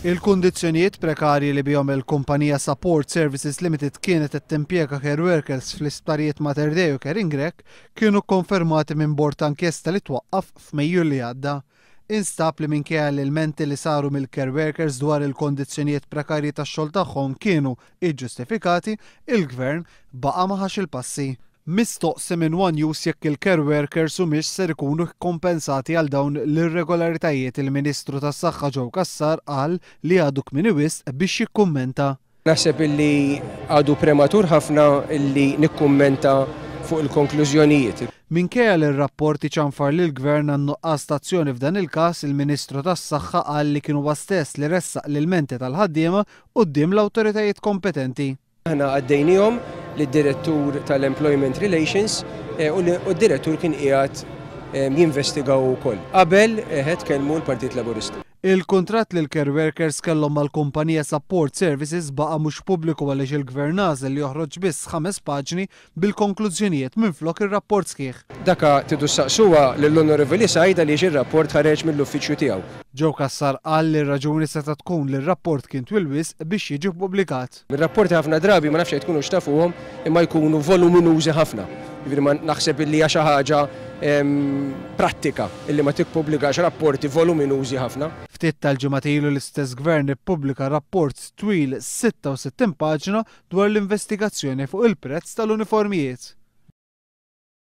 Il-kundizzjonijiet prekarji li bihom il-kumpanija Support Services Limited kienet timpjega care workers fl-isptarijiet Mater Dei u Caring Rec kienu konfermati minn bord inkjesta li twaqqaf f'Mejju li għadda. Instab li minkejja l-ilmenti li saru mill-care workers dwar il-kondizzjonijiet prekarji tax-xogħol tagħhom kienu iġġustifikati, il-Gvern baqa' ma ħax il-passi. Mistoqsi minn One News jekk il-care workers humiex ser ikunu kompensati għal dawn l-irregolaritajiet il-Ministru tas-Saħħa Joe Cassar qal li għadu kmieni wisq biex jikkummenta. Naħseb illi għadu prematur ħafna illi nikkummenta fuq il-konklużjonijiet. Minkejja li r-rapporti ċanfar li l-Gvern għan nuqqas tazzjoni f'dan il-każ, il-Ministru tas-Saħħa qal li kienu stess li ressaq l-ilmenti tal-ħaddiema quddiem l-awtoritajiet kompetenti. Aħna għaddejnihom lid-Direttur tal-Employment Relations u d-Direttur kien qiegħed jinvestigaw ukoll. Qabel tkellmu l-Partit Laburista. Il-kuntratt li l-care workers kellhom mal-kumpanija Support Services baqa' mhux pubbliku għaliex il-Gvern għażel li joħroġ biss 5 paġni bil-konklużjonijiet minflok ir-rapport sħiħ. Daka tidu saqsuha lill-Onorevoli Sajda li ir-rapport ħareġ mill-uffiċċju tiegħu. Joe Cassar qal li r-raġuni seta' tkun li r-rapport kien twil wisq biex jiġi ppubblikat. Ir-rapporti ħafna drabi ma nafx jekk tkunu xtafuhom imma jkunu voluminużi ħafna. Jiġifieri ma naħseb illi hija xi ħaġa prattika illi ma tippubblikax rapporti voluminużi ħafna. Ftit tal-ġimgħat ilu l-istess Gvern ippubblika rapport twil 66 paġna dwar l-investigazzjoni fuq il-prezz tal-uniformijiet.